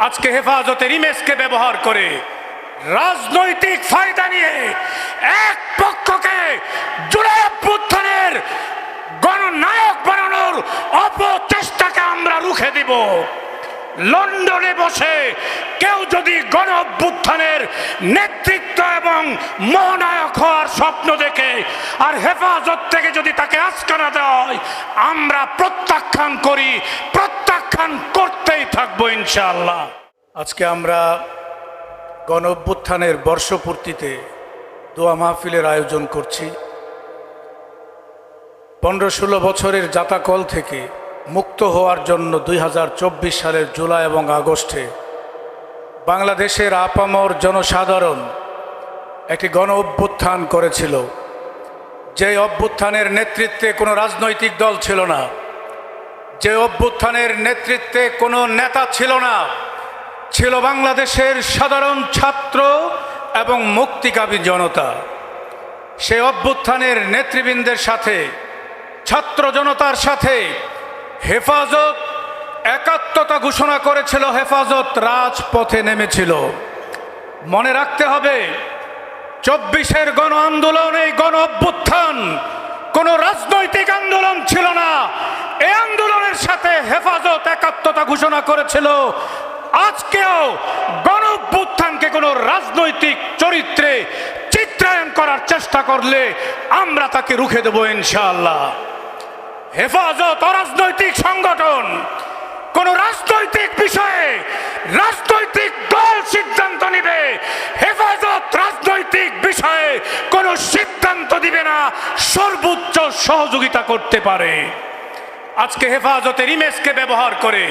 আজকে হেফাজতের ইমেজকে ব্যবহার করে রাজনৈতিক ফায়দা নিয়ে এক পক্ষকে জুলাই অভ্যুত্থানের গণনায়ক বানানোর অপচেষ্টাকে আমরা রুখে দিব। লন্ডনে বসে কেউ যদি গণ অভ্যুত্থানের নেতৃত্ব এবং মহানায়ক হওয়ার স্বপ্ন দেখে আর হেফাজত থেকে যদি তাকে আস্কানা দেওয়া হয়, আমরা প্রত্যাখ্যান করি, প্রত্যাখ্যান করতেই থাকবো ইনশাআল্লাহ। আজকে আমরা গণ অভ্যুত্থানের বর্ষপূর্তিতে দোয়া মাহফিলের আয়োজন করছি। 15-16 বছরের জাতাকল থেকে মুক্ত হওয়ার জন্য 2024 সালের জুলাই এবং আগস্টে বাংলাদেশের আপামর জনসাধারণ একটি গণ অভ্যুত্থান করেছিল। যে অভ্যুত্থানের নেতৃত্বে কোনো রাজনৈতিক দল ছিল না, যে অভ্যুত্থানের নেতৃত্বে কোনো নেতা ছিল না, ছিল বাংলাদেশের সাধারণ ছাত্র এবং মুক্তিকামী জনতা। সেই অভ্যুত্থানের নেতৃবৃন্দের সাথে, ছাত্র জনতার সাথে হেফাজত একাত্মতা ঘোষণা করেছিল। হেফাজত রাজপথে নেমেছিল। মনে রাখতে হবে, 24-এর গণ আন্দোলন, এই গণ অভ্যুত্থান কোনো রাজনৈতিক আন্দোলন ছিল না। এই আন্দোলনের সাথে হেফাজত একাত্মতা ঘোষণা করেছিল। আজকেও গণ অভ্যুত্থানকে কোনো রাজনৈতিক চরিত্রে চিত্রায়ন করার চেষ্টা করলে আমরা তাকে রুখে দেব ইনশাআল্লাহ। হেফাজত অরাজনৈতিক সংগঠন। কোন রাজনৈতিক বিষয়ে রাজনৈতিক দল সিদ্ধান্ত নিবে, হেফাজত রাজনৈতিক বিষয়ে কোনো সিদ্ধান্ত দিবে না, সর্বোচ্চ সহযোগিতা করতে পারে। আজকে হেফাজতের ইমেজকে ব্যবহার করে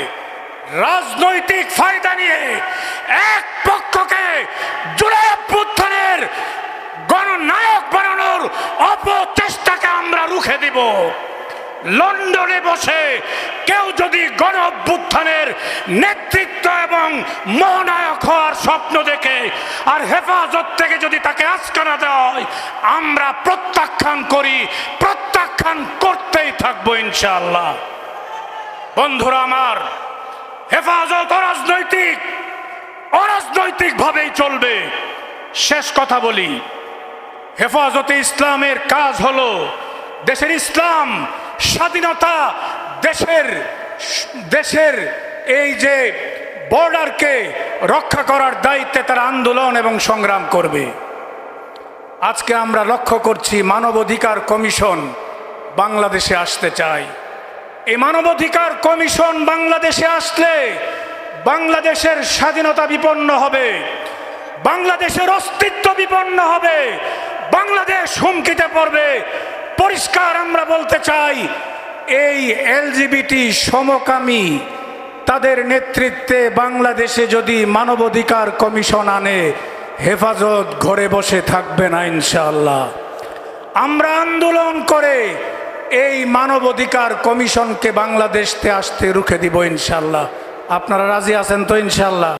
রাজনৈতিক ফায়দা নিয়ে এক পক্ষকে জুলাই অভ্যুত্থানের গণনায়ক বানানোর অপচেষ্টাকে আমরা রুখে দিব। লন্ডনে বসে কেউ যদি গণ অভ্যুত্থানের নেতৃত্ব এবং মহানায়ক হওয়ার স্বপ্ন দেখে আর হেফাজত থেকে যদি তাকে আস্কানা দেওয়া হয়, আমরা প্রত্যাখ্যান করি, প্রত্যাখ্যান করতেই থাকবো ইনশাআল্লাহ। বন্ধুরা আমার, হেফাজত অরাজনৈতিক ভাবেই চলবে। শেষ কথা বলি, হেফাজতে ইসলামের কাজ হলো দেশের ইসলাম, স্বাধীনতা, দেশের এই যে বর্ডারকে রক্ষা করার দায়িত্বে তারা আন্দোলন এবং সংগ্রাম করবে। আজকে আমরা লক্ষ্য করছি মানবাধিকার কমিশন বাংলাদেশে আসতে চায়। এই মানবাধিকার কমিশন বাংলাদেশে আসলে বাংলাদেশের স্বাধীনতা বিপন্ন হবে, বাংলাদেশের অস্তিত্ব বিপন্ন হবে, বাংলাদেশ হুমকিতে পড়বে। পরিষ্কার আমরা বলতে চাই, এই এলজিবিটি সমকামী তাদের নেতৃত্বে বাংলাদেশে যদি মানবাধিকার কমিশন আনে, হেফাজত ঘরে বসে থাকবে না ইনশাআল্লাহ। আমরা আন্দোলন করে এই মানবাধিকার কমিশনকে বাংলাদেশে আসতে রুখে দিব ইনশাআল্লাহ। আপনারা রাজি আছেন তো ইনশাআল্লাহ?